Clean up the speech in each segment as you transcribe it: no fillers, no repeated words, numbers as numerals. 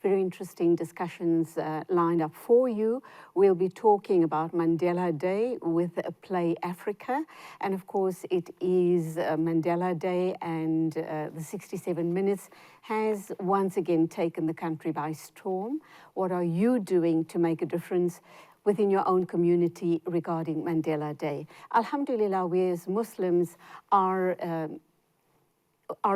very interesting discussions lined up for you. We'll be talking about Mandela Day with Play Africa. And of course, it is Mandela Day, and the 67 Minutes has once again taken the country by storm. What are you doing to make a difference within your own community regarding Mandela Day? Alhamdulillah, we as Muslims are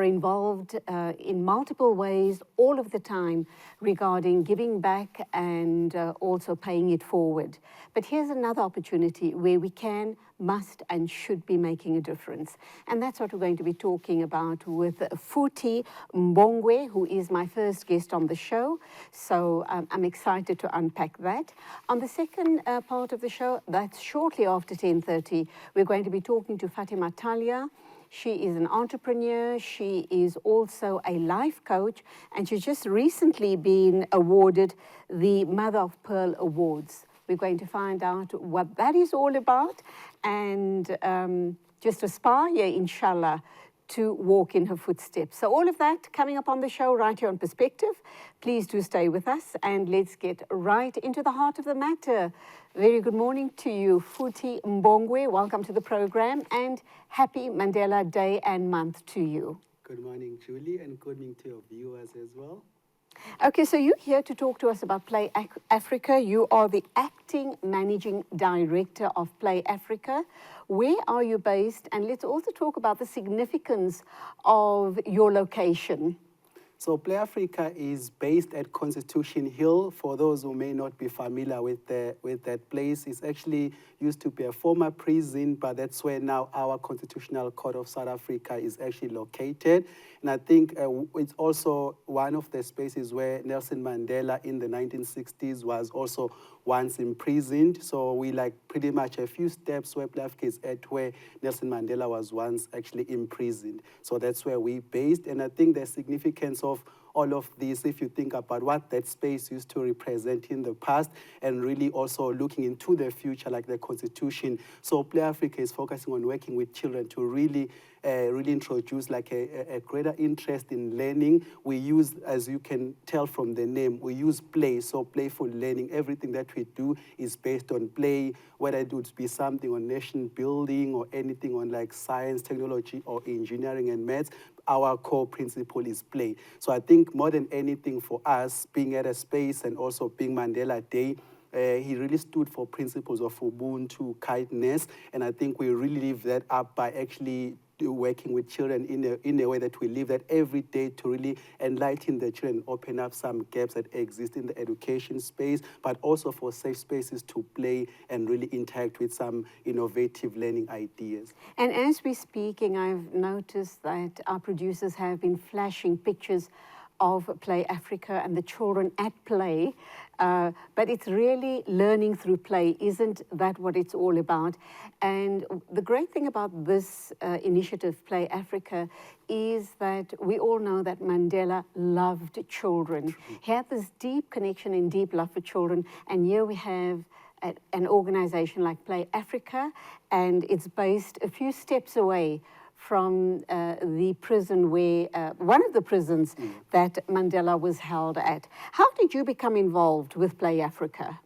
involved in multiple ways all of the time regarding giving back and also paying it forward. But here's another opportunity where we can, must and should be making a difference. And that's what we're going to be talking about with Futhi Mbongwe, who is my first guest on the show. So I'm excited to unpack that. On the second part of the show, that's shortly after 10:30, we're going to be talking to Fatima Talia. She is an entrepreneur, she is also a life coach, and she's just recently been awarded the Mother of Pearl Awards. We're going to find out what that is all about and just aspire, inshallah, to walk in her footsteps. So all of that coming up on the show right here on Perspective. Please do stay with us and let's get right into the heart of the matter. Very good morning to you, Futhi Mbongwe. Welcome to the program and happy Mandela Day and month to you. Good morning, Julie, and good morning to your viewers as well. Okay, so you're here to talk to us about Play Africa. You are the acting managing director of Play Africa. Where are you based? And let's also talk about the significance of your location. So Play Africa is based at Constitution Hill. For those who may not be familiar with that place, it's actually used to be a former prison, but that's where now our Constitutional Court of South Africa is actually located. And I think it's also one of the spaces where Nelson Mandela in the 1960s was also once imprisoned. So we like pretty much a few steps where Play Africa is at where Nelson Mandela was once actually imprisoned. So that's where we based. And I think the significance of all of this, if you think about what that space used to represent in the past and really also looking into the future like the Constitution. So Play Africa is focusing on working with children to really introduce like a greater interest in learning. We use, as you can tell from the name, we use play, so playful learning. Everything that we do is based on play, whether it would be something on nation building or anything on like science, technology, or engineering and maths. Our core principle is play. So I think more than anything for us, being at a space and also being Mandela Day, he really stood for principles of Ubuntu, kindness, and I think we really live that up by actually working with children in a way that we live that every day to really enlighten the children, open up some gaps that exist in the education space, but also for safe spaces to play and really interact with some innovative learning ideas. And as we're speaking, I've noticed that our producers have been flashing pictures of Play Africa and the children at play. But it's really learning through play. Isn't that what it's all about? And the great thing about this initiative, Play Africa, is that we all know that Mandela loved children. He had this deep connection and deep love for children. And here we have an organization like Play Africa, and it's based a few steps away from the prison where, one of the prisons that Mandela was held at. How did you become involved with Play Africa?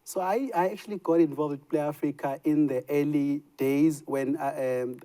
So I actually got involved with Play Africa in the early days when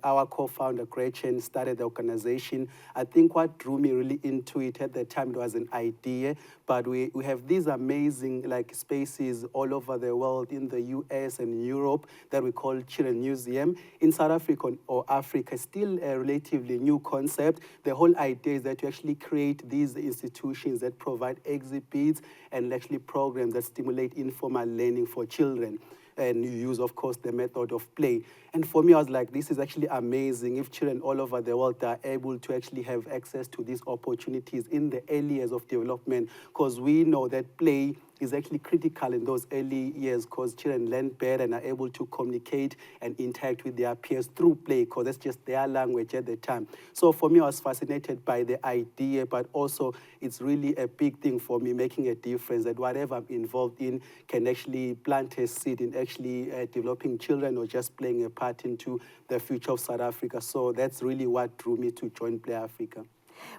our co-founder Gretchen started the organization. I think what drew me really into it at the time, it was an idea, but we have these amazing like spaces all over the world, in the US and Europe, that we call Children Museum. In South Africa or Africa, still a relatively new concept. The whole idea is that you actually create these institutions that provide exhibits and actually programs that stimulate informal learning for children. And you use, of course, the method of play. And for me, I was like, this is actually amazing if children all over the world are able to actually have access to these opportunities in the early years of development, because we know that play is actually critical in those early years because children learn better and are able to communicate and interact with their peers through play because that's just their language at the time. So for me, I was fascinated by the idea, but also it's really a big thing for me, making a difference that whatever I'm involved in can actually plant a seed in actually developing children or just playing a part into the future of South Africa. So that's really what drew me to join Play Africa.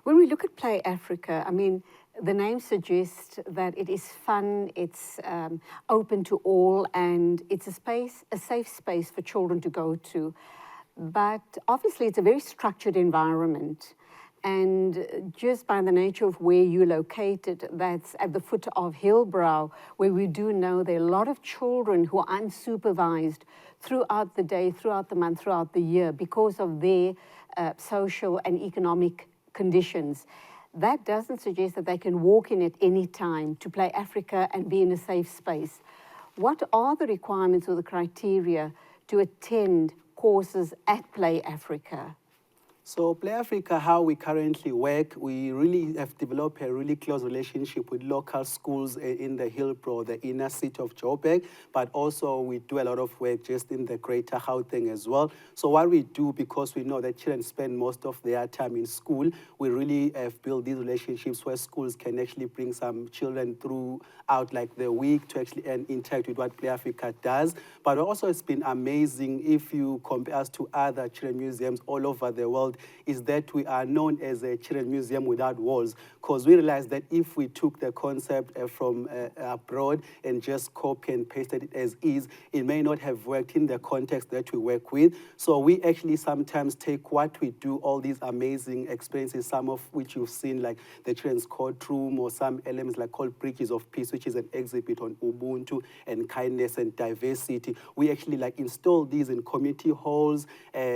When we look at Play Africa, I mean, The name suggests that it is fun, it's open to all, and it's a safe space for children to go to. But obviously, it's a very structured environment. And just by the nature of where you're located, that's at the foot of Hillbrow, where we do know there are a lot of children who are unsupervised throughout the day, throughout the month, throughout the year, because of their social and economic conditions. That doesn't suggest that they can walk in at any time to Play Africa and be in a safe space. What are the requirements or the criteria to attend courses at Play Africa? So Play Africa, how we currently work, we really have developed a really close relationship with local schools in the Hillbrow, the inner city of Joburg, but also we do a lot of work just in the greater Gauteng as well. So what we do, because we know that children spend most of their time in school, we really have built these relationships where schools can actually bring some children throughout like the week to actually interact with what Play Africa does. But also it's been amazing if you compare us to other children museums all over the world, is that we are known as a children museum without walls, because we realized that if we took the concept from abroad and just copy and pasted it as is, it may not have worked in the context that we work with. So we actually sometimes take what we do, all these amazing experiences, some of which you've seen, like the children's courtroom, or some elements like called Bridges of Peace, which is an exhibit on Ubuntu and kindness and diversity. We actually like install these in community halls,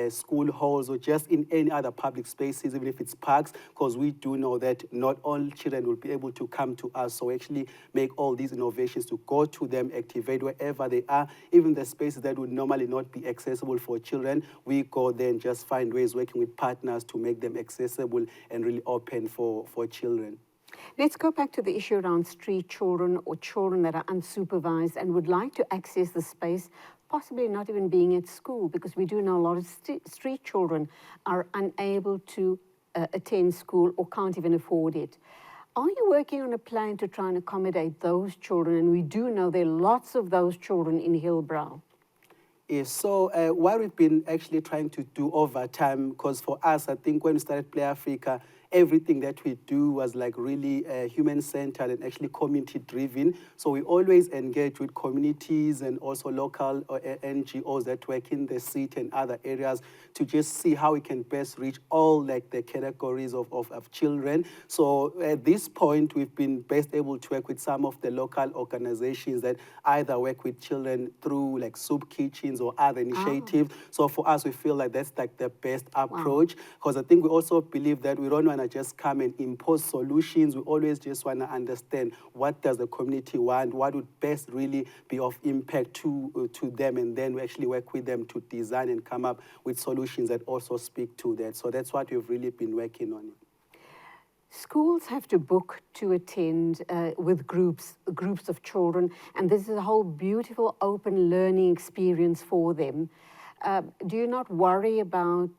school halls, or just in any other public spaces, even if it's parks, because we do know that not all children will be able to come to us. So we actually make all these innovations to go to them, activate wherever they are, even the spaces that would normally not be accessible for children. We go there and just find ways, working with partners, to make them accessible and really open for children. Let's go back to the issue around street children or children that are unsupervised and would like to access the space, possibly not even being at school, because we do know a lot of street children are unable to attend school or can't even afford it. Are you working on a plan to try and accommodate those children? And we do know there are lots of those children in Hillbrow. Yes, so what we've been actually trying to do over time, because for us, I think when we started Play Africa, everything that we do was like really human-centered and actually community-driven. So we always engage with communities and also local NGOs that work in the city and other areas to just see how we can best reach all like the categories of children. So at this point, we've been best able to work with some of the local organizations that either work with children through like soup kitchens or other initiatives. So for us, we feel like that's like the best approach, because I think we also believe that we don't want to just come and impose solutions. We always just want to understand what does the community want, what would best really be of impact to them, and then we actually work with them to design and come up with solutions that also speak to that. So that's what we've really been working on. Schools have to book to attend with groups of children, and this is a whole beautiful open learning experience for them. Do you not worry about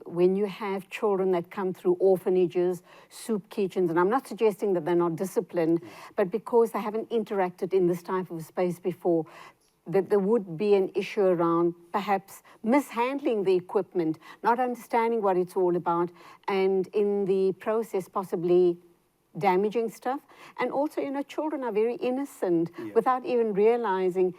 when you have children that come through orphanages, soup kitchens, and I'm not suggesting that they're not disciplined, but because they haven't interacted in this type of space before, that there would be an issue around perhaps mishandling the equipment, not understanding what it's all about, and in the process possibly damaging stuff. And also, you know, children are very innocent without even realizing,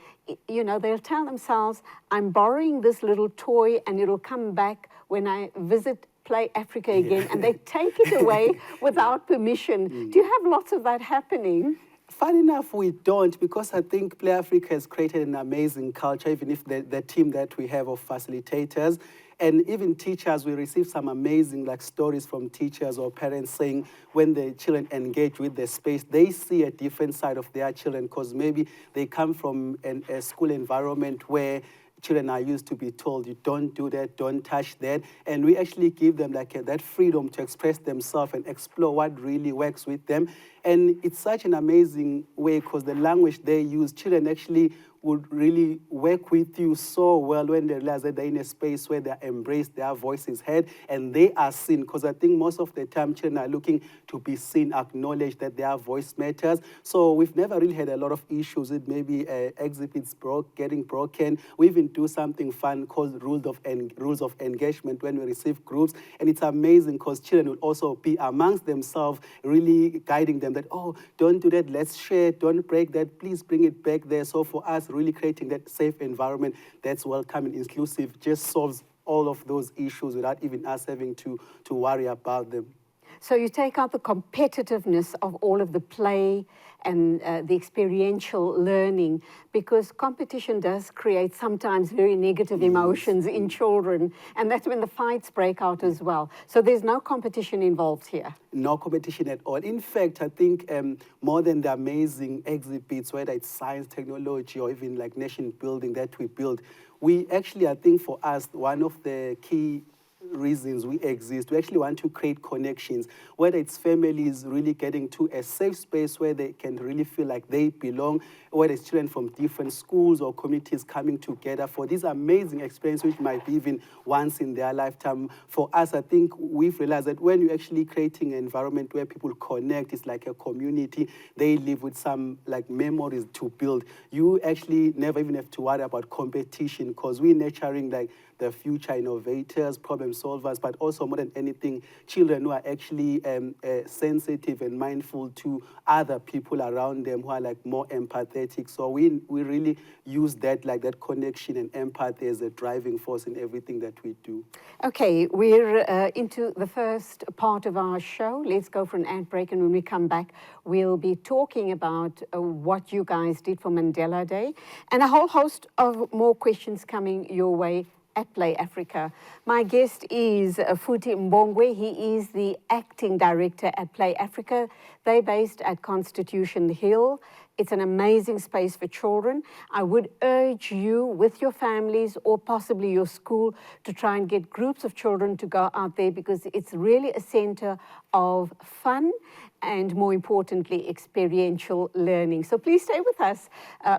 you know, they'll tell themselves, I'm borrowing this little toy and it'll come back when I visit Play Africa again, and they take it away without permission. Do you have lots of that happening? Fun enough, we don't, because I think Play Africa has created an amazing culture, even if the team that we have of facilitators and even teachers, we receive some amazing like stories from teachers or parents saying when the children engage with the space, they see a different side of their children, because maybe they come from a school environment where children are used to be told, you don't do that, don't touch that. And we actually give them like that freedom to express themselves and explore what really works with them. And it's such an amazing way because the language they use, children actually would really work with you so well when they realize that they're in a space where they're embraced, their voice is heard, and they are seen. Because I think most of the time, children are looking to be seen, acknowledged that their voice matters. So we've never really had a lot of issues with maybe exhibits getting broken. We even do something fun called rules of engagement when we receive groups. And it's amazing because children will also be amongst themselves, really guiding them that, oh, don't do that, let's share, don't break that, please bring it back there. So for us, really creating that safe environment that's welcoming, inclusive, just solves all of those issues without even us having to worry about them. So you take out the competitiveness of all of the play and the experiential learning, because competition does create sometimes very negative emotions in children, and that's when the fights break out as well. So there's no competition involved here. No competition at all. In fact, I think more than the amazing exhibits, whether it's science, technology, or even like nation building that we build, we actually, I think for us, one of the key reasons we exist, we actually want to create connections, whether it's families really getting to a safe space where they can really feel like they belong, whether it's children from different schools or communities coming together for this amazing experience, which might be even once in their lifetime. For us, I think we've realized that when you're actually creating an environment where people connect, it's like a community, they live with some like memories to build. You actually never even have to worry about competition because we're nurturing like the future innovators, problem solvers, but also more than anything, children who are actually sensitive and mindful to other people around them who are like more empathetic. So we really use that, like that connection and empathy as a driving force in everything that we do. Okay, we're into the first part of our show. Let's go for an ad break, and when we come back, we'll be talking about what you guys did for Mandela Day, and a whole host of more questions coming your way at Play Africa. My guest is Futhi Mbongwe. He is the acting director at Play Africa. They're based at Constitution Hill. It's an amazing space for children. I would urge you with your families or possibly your school to try and get groups of children to go out there, because it's really a center of fun and, more importantly, experiential learning. So please stay with us.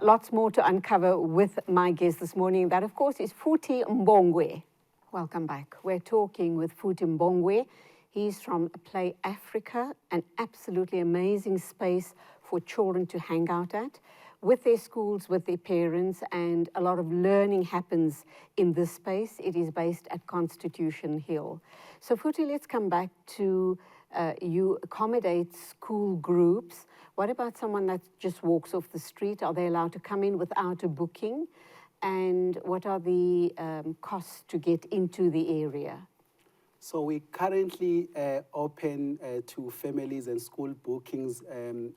Lots more to uncover with my guest this morning. That, of course, is Futhi Mbongwe. Welcome back. We're talking with Futhi Mbongwe. He's from Play Africa, an absolutely amazing space for children to hang out at, with their schools, with their parents, and a lot of learning happens in this space. It is based at Constitution Hill. So Futhi, let's come back to you accommodate school groups. What about someone that just walks off the street? Are they allowed to come in without a booking? And what are the costs to get into the area? So we currently open to families and school bookings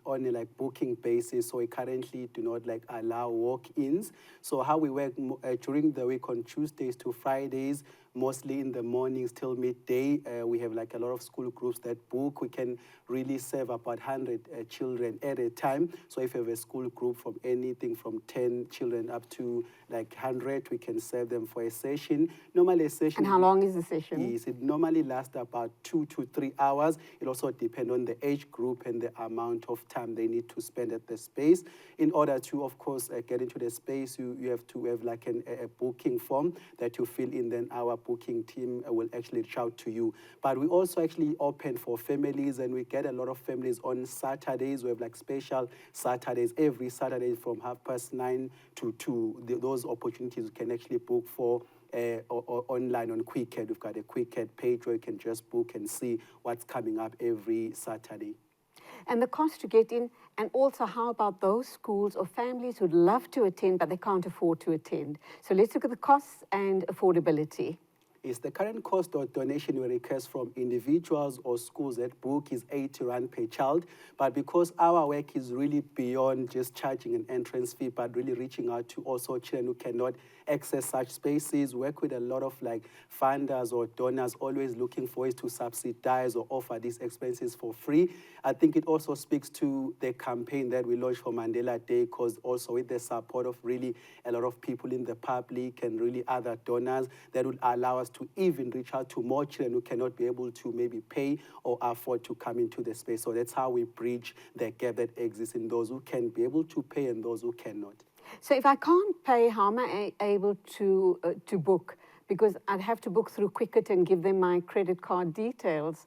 on a like booking basis. So we currently do not like allow walk-ins. So how we work during the week on Tuesdays to Fridays, mostly in the mornings till midday, we have like a lot of school groups that book. We can really serve about 100 children at a time. So if you have a school group from anything from 10 children up to like 100, we can serve them for a session. Normally a session. And how long is the session? It normally lasts about 2 to 3 hours. It also depends on the age group and the amount of time they need to spend at the space. In order to, of course, get into the space, you have to have like a booking form that you fill in. Then our booking team will actually reach out to you. But we also actually open for families, and we get a lot of families on Saturdays. We have like special Saturdays, every Saturday from 9:30 to 2. Those opportunities you can actually book for or online on QuickCat. We've got a QuickCat page where you can just book and see what's coming up every Saturday. And the cost to get in, and also how about those schools or families who'd love to attend but they can't afford to attend? So let's look at the costs and affordability. Is the current cost or donation we request from individuals or schools that book is 80 Rand per child. But because our work is really beyond just charging an entrance fee, but really reaching out to also children who cannot access such spaces, work with a lot of like funders or donors always looking for ways to subsidize or offer these expenses for free. I think it also speaks to the campaign that we launched for Mandela Day, because also with the support of really a lot of people in the public and really other donors that would allow us to even reach out to more children who cannot be able to maybe pay or afford to come into the space. So that's how we bridge the gap that exists in those who can be able to pay and those who cannot. So if I can't pay, how am I able to book? Because I'd have to book through Quicket and give them my credit card details.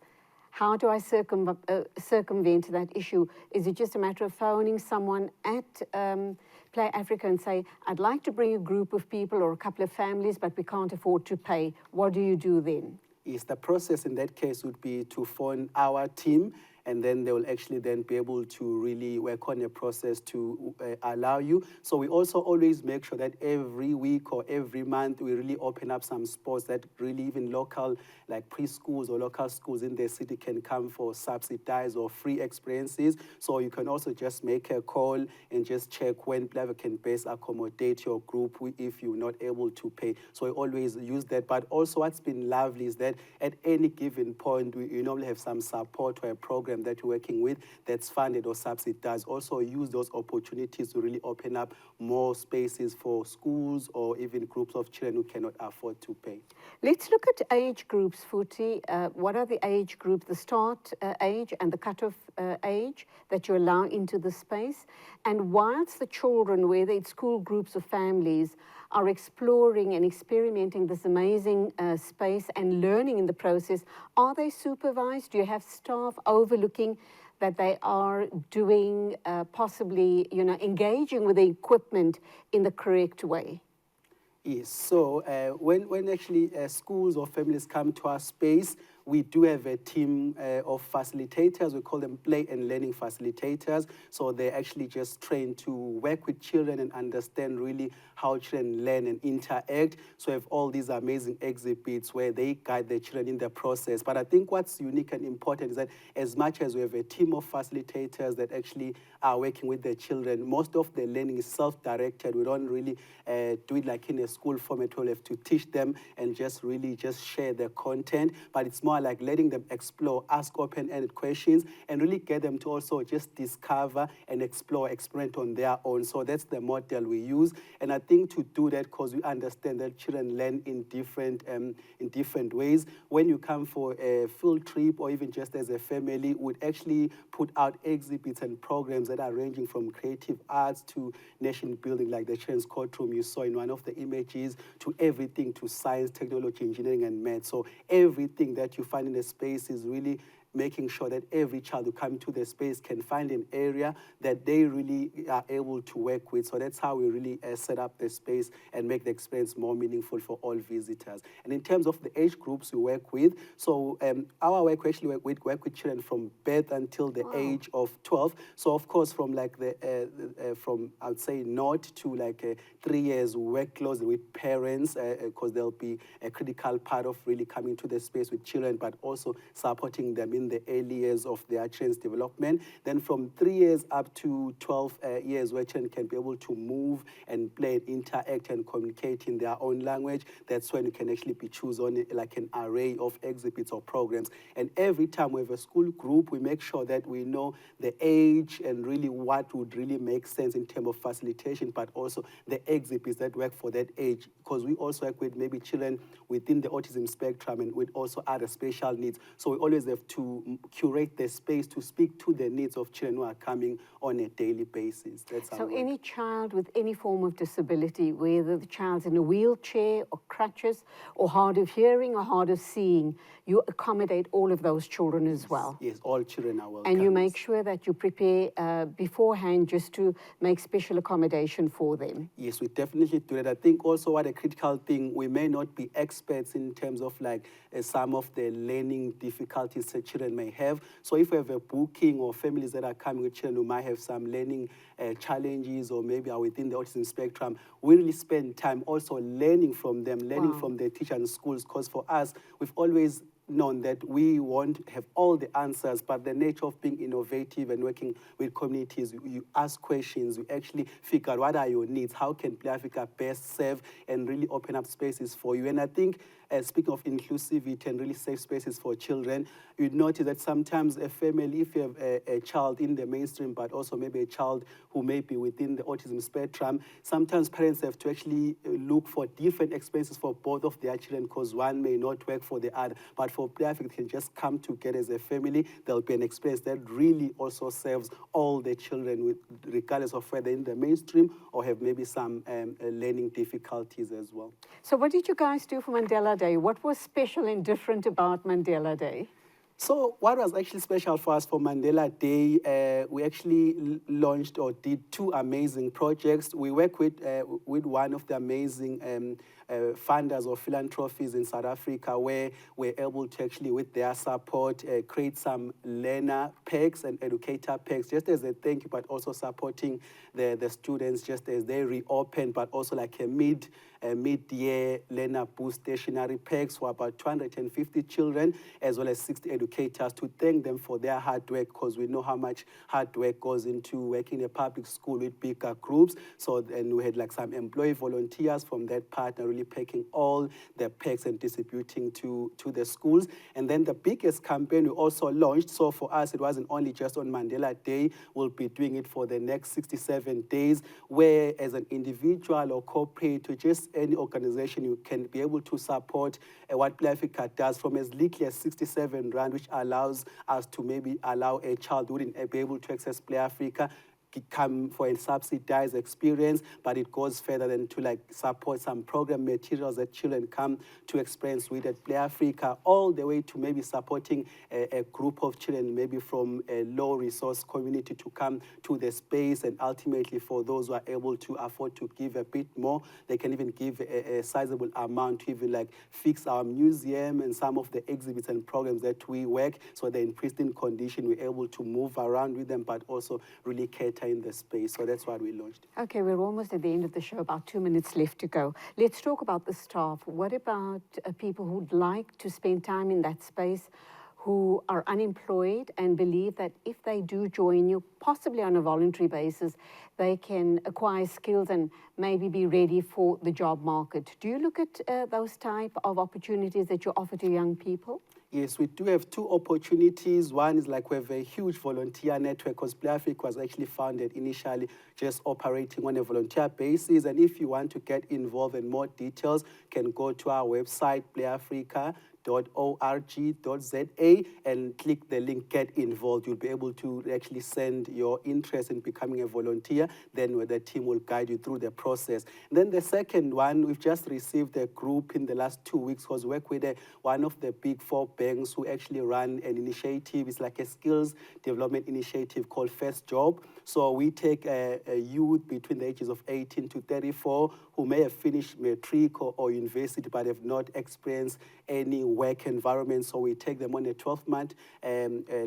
How do I circumvent that issue? Is it just a matter of phoning someone at Play Africa and say, I'd like to bring a group of people or a couple of families, but we can't afford to pay? What do you do then? Is the process in that case would be to phone our team, and then they will actually then be able to really work on a process to allow you. So we also always make sure that every week or every month we really open up some spots that really even local, like preschools or local schools in the city can come for subsidized or free experiences. So you can also just make a call and just check when Plava can best accommodate your group if you're not able to pay. So we always use that. But also what's been lovely is that at any given point, we normally have some support or a program that you're working with that's funded or subsidized. Also use those opportunities to really open up more spaces for schools or even groups of children who cannot afford to pay. Let's look at age groups, Futhi. What are the age groups, the start age and the cutoff age that you allow into the space? And whilst the children, whether it's school groups or families, are exploring and experimenting this amazing space and learning in the process, are they supervised? Do you have staff overlooking that they are doing, possibly, engaging with the equipment in the correct way? Yes, so when actually schools or families come to our space, we do have a team of facilitators. We call them play and learning facilitators. So they're actually just trained to work with children and understand really how children learn and interact. So we have all these amazing exhibits where they guide the children in the process. But I think what's unique and important is that as much as we have a team of facilitators that actually are working with the children, most of the learning is self-directed. We don't really do it like in a school format where we have to teach them and just really just share the content. But it's more like letting them explore, ask open-ended questions, and really get them to also just discover and explore, experiment on their own. So that's the model we use. And I think to do that, because we understand that children learn in different ways. When you come for a field trip or even just as a family, we'd actually put out exhibits and programs that are ranging from creative arts to nation building, like the children's courtroom you saw in one of the images, to everything to science, technology, engineering, and math. So everything that you find in the space is really making sure that every child who comes to the space can find an area that they really are able to work with. So that's how we really set up the space and make the experience more meaningful for all visitors. And in terms of the age groups we work with, so our work, we actually work with children from birth until the age of 12. So of course, from like from I would say 0 to like 3 years, we work closely with parents because they'll be a critical part of really coming to the space with children, but also supporting them in the early years of their children's development. Then from 3 years up to 12 years, where children can be able to move and play and interact and communicate in their own language, that's when you can actually be choose on like an array of exhibits or programs. And every time we have a school group, we make sure that we know the age and really what would really make sense in terms of facilitation, but also the exhibits that work for that age, because we also work with maybe children within the autism spectrum and with also other special needs. So we always have to curate the space to speak to the needs of children who are coming on a daily basis. That's how. So any child with any form of disability, whether the child's in a wheelchair or crutches or hard of hearing or hard of seeing, you accommodate all of those children as well? Yes, all children are welcome. And you make sure that you prepare beforehand just to make special accommodation for them? Yes, we definitely do that. I think also what a critical thing, we may not be experts in terms of like some of the learning difficulties that children may have. So if we have a booking or families that are coming with children who might have some learning challenges or maybe are within the autism spectrum, we really spend time also learning from them, learning from the teachers and schools, because for us, we've always known that we won't have all the answers, but the nature of being innovative and working with communities, you ask questions, you actually figure out what are your needs, how can Play Africa best serve and really open up spaces for you. And I think speaking of inclusivity and really safe spaces for children, you'd notice that sometimes a family, if you have a child in the mainstream, but also maybe a child who may be within the autism spectrum, sometimes parents have to actually look for different expenses for both of their children because one may not work for the other. But for Play Africa, it can just come together as a family. There'll be an expense that really also serves all the children, regardless of whether in the mainstream or have maybe some learning difficulties as well. So what did you guys do for Mandela Day? What was special and different about Mandela Day? So what was actually special for us for Mandela Day, we actually launched or did two amazing projects. We work with one of the amazing funders or philanthropies in South Africa, where we're able to actually, with their support, create some learner packs and educator packs, just as a thank you, but also supporting the students just as they reopen, but also like a mid-year learner boost stationary packs for about 250 children, as well as 60 educators, to thank them for their hard work, because we know how much hard work goes into working in a public school with bigger groups. So then we had like some employee volunteers from that partner really packing all the packs and distributing to the schools. And then the biggest campaign we also launched, so for us it wasn't only just on Mandela Day, we'll be doing it for the next 67 days, where as an individual or corporate or just any organization, you can be able to support what Play Africa does from as little as 67 Rand, which allows us to maybe allow a child who wouldn't be able to access Play Africa come for a subsidized experience, but it goes further than to like support some program materials that children come to experience with at Play Africa, all the way to maybe supporting a group of children, maybe from a low resource community, to come to the space, and ultimately for those who are able to afford to give a bit more, they can even give a sizable amount to even like fix our museum and some of the exhibits and programs that we work, so they're in pristine condition, we're able to move around with them, but also really cater in the space. So that's what we launched. Okay, we're almost at the end of the show, about 2 minutes left to go. Let's talk about the staff. What about people who'd like to spend time in that space, who are unemployed and believe that if they do join you, possibly on a voluntary basis, they can acquire skills and maybe be ready for the job market? Do you look at those type of opportunities that you offer to young people? Yes, we do have two opportunities. One is like we have a huge volunteer network, because Play Africa was actually founded initially just operating on a volunteer basis. And if you want to get involved in more details, you can go to our website, playafrica.org.za, and click the link Get Involved. You'll be able to actually send your interest in becoming a volunteer. Then the team will guide you through the process. And then the second one, we've just received a group in the last 2 weeks, because we work with one of the big 4 banks who actually run an initiative. It's like a skills development initiative called First Job. So we take a youth between the ages of 18 to 34 who may have finished matric or university, but have not experienced any work environment. So we take them on a 12-month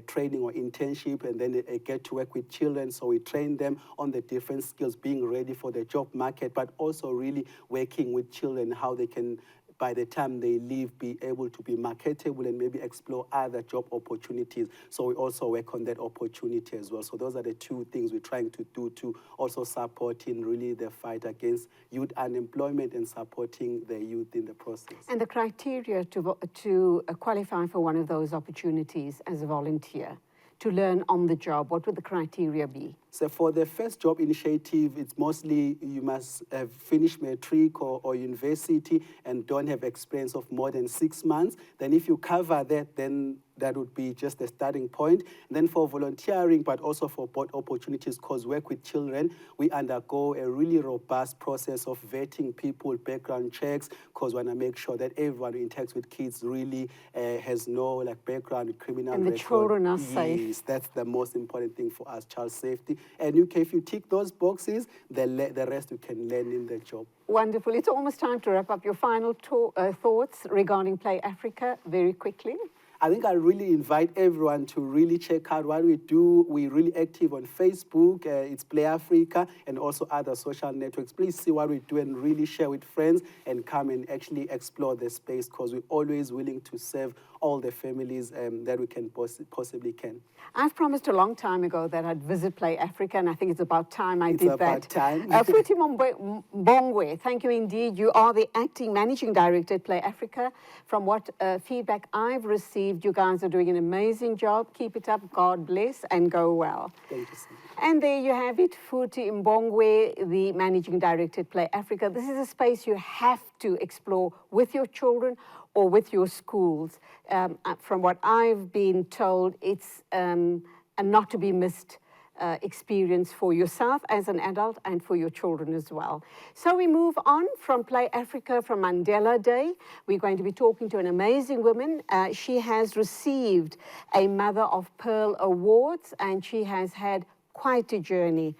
training or internship, and then they get to work with children. So we train them on the different skills, being ready for the job market, but also really working with children, how they can, by the time they leave, be able to be marketable and maybe explore other job opportunities. So we also work on that opportunity as well. So those are the two things we're trying to do to also support in really the fight against youth unemployment and supporting the youth in the process. And the criteria to qualify for one of those opportunities as a volunteer, to learn on the job, what would the criteria be? So for the First Job initiative, it's mostly you must have finished matric or university and don't have experience of more than 6 months. Then if you cover that, then that would be just the starting point. And then for volunteering, but also for both opportunities, because work with children, we undergo a really robust process of vetting people, background checks, because we want to make sure that everyone who interacts with kids really has no like background criminal record. And the children are safe. Yes, that's the most important thing for us, child safety. And if you tick those boxes, the rest you can learn in the job. Wonderful. It's almost time to wrap up. Your final thoughts regarding Play Africa, very quickly. I think I really invite everyone to really check out what we do. We're really active on Facebook. It's Play Africa and also other social networks. Please see what we do and really share with friends and come and actually explore the space, because we're always willing to serve all the families that we can possibly can. I've promised a long time ago that I'd visit Play Africa, and I think it's about time I did that. It's about time. Futhi Mbongwe, thank you indeed. You are the acting managing director at Play Africa. From what feedback I've received, you guys are doing an amazing job. Keep it up. God bless and go well. Thank you so much. And there you have it, Futhi Mbongwe, the Managing Director at Play Africa. This is a space you have to explore with your children or with your schools. From what I've been told, it's a not to be missed experience for yourself as an adult and for your children as well. So we move on from Play Africa, from Mandela Day. We're going to be talking to an amazing woman. She has received a Mother of Pearl Awards, and she has had quite a journey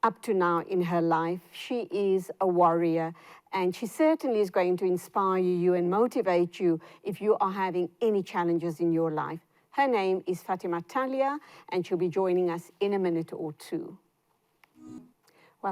up to now in her life. She is a warrior, and she certainly is going to inspire you and motivate you if you are having any challenges in your life. Her name is Fatima Talia, and she'll be joining us in a minute or two.